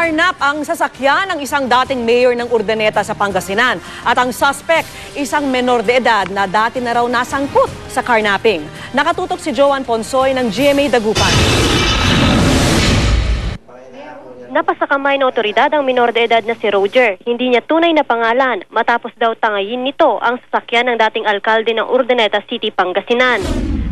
Nakarnap ang sasakyan ng isang dating mayor ng Urdaneta sa Pangasinan. At ang suspect, isang menor de edad na dati na raw nasangkot sa carnapping. Nakatutok si Joan Ponsoy ng GMA Dagupan. Napasakamay ng otoridad ang minor de edad na si Roger. Hindi niya tunay na pangalan matapos daw tangayin nito ang sasakyan ng dating alkalde ng Urdaneta City, Pangasinan.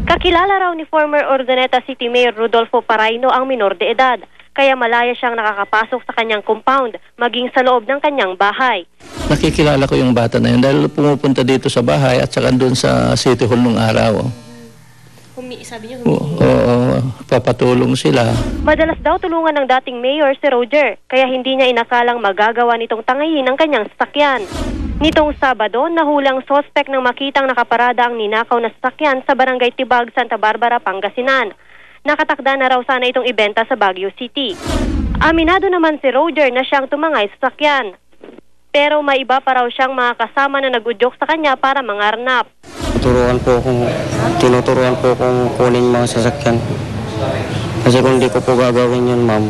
Kakilala raw ni former Urdaneta City Mayor Rodolfo Paraino ang minor de edad, kaya malaya siyang nakakapasok sa kanyang compound, maging sa loob ng kanyang bahay. Nakikilala ko yung bata na yun dahil pumupunta dito sa bahay at saka doon sa City Hall nung araw. Sabi niyo, Oo, papatulong sila. Madalas daw tulungan ng dating mayor si Roger, kaya hindi niya inakalang magagawa nitong tangayin ang kanyang sasakyan. Nitong Sabado, nahulang sospek nang makitang nakaparada ang ninakaw na sasakyan sa Barangay Tibag, Santa Barbara, Pangasinan. Nakatakda na raw sana itong ibenta sa Baguio City. Aminado naman si Roger na siyang tumangay sa sasakyan. Pero may iba pa raw siyang mga kasama na nagudyok sa kanya para mangarnap. Tinuturuan po kung kunin mga sasakyan. Kasi kung di ko po gagawin yun, ma'am,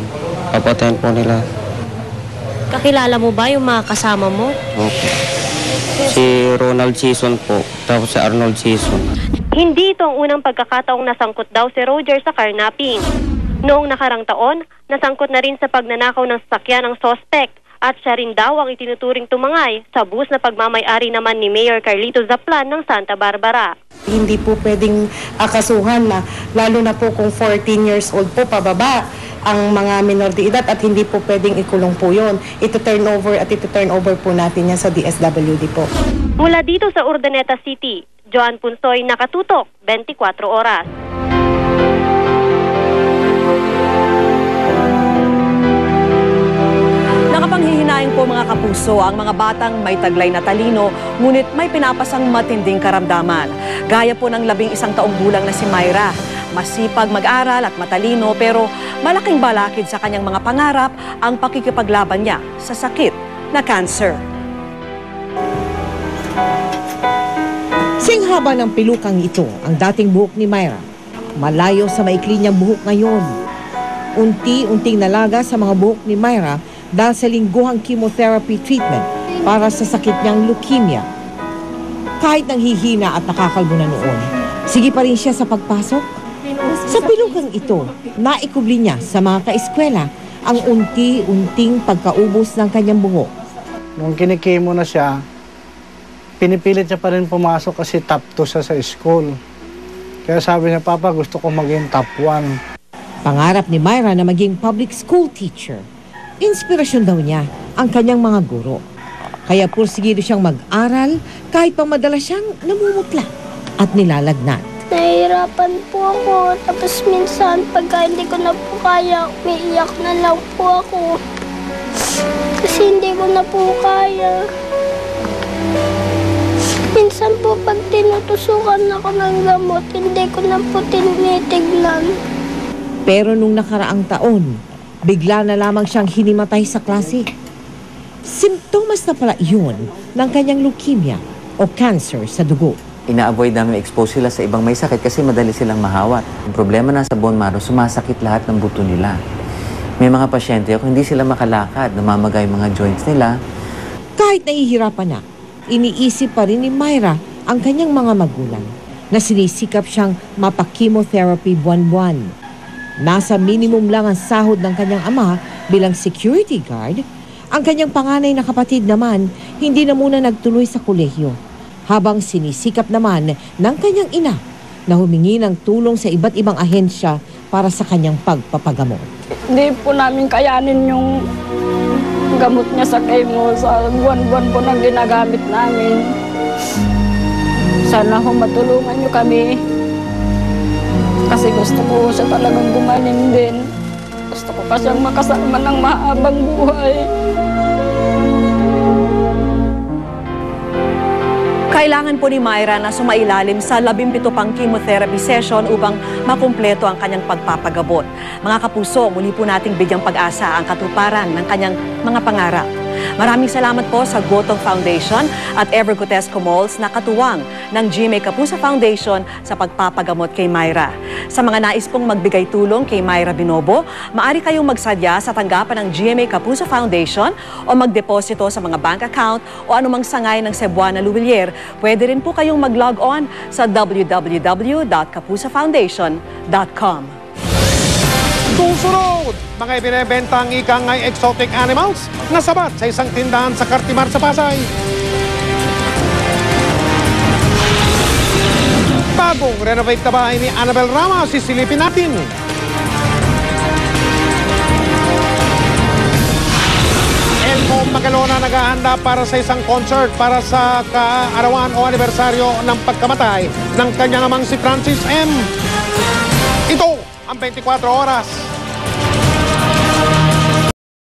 papatayin po nila. Kakilala mo ba yung mga kasama mo? Okay. Si Ronald Season po, tapos si Arnold Season. Hindi ito ang unang pagkakataong nasangkot daw si Roger sa carnapping. Noong nakarang taon, nasangkot na rin sa pagnanakaw ng sasakyan ng sospek. At siya rin daw ang itinuturing tumangay sa bus na pagmamay-ari naman ni Mayor Carlito Zaplan ng Santa Barbara. Hindi po pwedeng akasuhan na, lalo na po kung 14 years old po pababa ang mga minor de edad at hindi po pwedeng ikulong po yun. Ito-turn over po natin yan sa DSWD po. Mula dito sa Urdaneta City, Joan Punsoy, Nakatutok, 24 Oras. Nakapanghihinayang po mga kapuso ang mga batang may taglay na talino, ngunit may pinapasang matinding karamdaman. Gaya po ng 11 taong gulang na si Myra. Masipag mag-aral at matalino pero malaking balakid sa kanyang mga pangarap ang pakikipaglaban niya sa sakit na cancer. Singhaba ng pilukang ito ang dating buhok ni Myra. Malayo sa maikli niyang buhok ngayon. Unti-unting nalaga sa mga buhok ni Myra dahil sa lingguhang chemotherapy treatment para sa sakit niyang leukemia. Kahit nanghihina at nakakalbo na noon, sige pa rin siya sa pagpasok. Sa pilukang ito, naikubli niya sa mga kaeskwela ang unti-unting pagkaubos ng kanyang buhok. Nung kinikimo na siya, pinipilit niya pa rin pumasok kasi top 2 siya sa school. Kaya sabi niya, Papa, gusto ko maging top 1. Pangarap ni Myra na maging public school teacher. Inspirasyon daw niya ang kanyang mga guro. Kaya pursigido siyang mag-aral kahit pa madalas siyang namumutla at nilalagnat. Nahihirapan po ako. Tapos minsan pagka hindi ko na po kaya, umiiyak na lang po ako. Kasi hindi ko na po kaya. Minsan po pag tinutusukan ako ng gamot, hindi ko na po tinitignan. Pero nung nakaraang taon, bigla na lamang siyang hinimatay sa klase. Simptomas na pala yun ng kanyang leukemia o cancer sa dugo. Ina-avoid namin expose sila sa ibang may sakit kasi madali silang mahawat. Ang problema na sa bone marrow, sumasakit lahat ng buto nila. May mga pasyente ako, hindi sila makalakad, namamagay mga joints nila. Kahit nahihirapan na, iniisip pa rin ni Myra ang kanyang mga magulang na sinisikap siyang mapa-chemotherapy buwan-buwan. Nasa minimum lang ang sahod ng kanyang ama bilang security guard. Ang kanyang panganay na kapatid naman hindi na muna nagtuloy sa kolehiyo. Habang sinisikap naman ng kanyang ina na humingi ng tulong sa iba't ibang ahensya para sa kanyang pagpapagamot. Hindi po namin kayanin yung gamot niya sa chemo sa buwan-buwan po na ginagamit namin. Sana ho matulungan niyo kami. Kasi gusto ko siya talagang gumaling din. Gusto ko pa siyang makasama ng mahabang buhay. Kailangan po ni Myra na sumailalim sa 17 pang chemotherapy session upang makumpleto ang kanyang pagpapagabot. Mga kapuso, muli po nating bigyang pag-asa ang katuparan ng kanyang mga pangarap. Maraming salamat po sa Gotong Foundation at Evergotesco Malls na katuwang ng GMA Kapuso Foundation sa pagpapagamot kay Myra. Sa mga nais pong magbigay tulong kay Myra Binobo, maaari kayong magsadya sa tanggapan ng GMA Kapuso Foundation o magdeposito sa mga bank account o anumang sangay ng Cebuana Luwilier. Pwede rin po kayong mag-log on sa www.kapusofoundation.com. Susunod, mga ibinebentang ikangay exotic animals na sabat sa isang tindahan sa Cartimar sa Pasay. Bagong renovate na bahay ni Annabel Rama, sisilipin natin. Elmo Magalona naghahanda para sa isang concert para sa kaarawan o anibersaryo ng pagkamatay ng kanyang amang si Francis M. Ito ang 24 oras.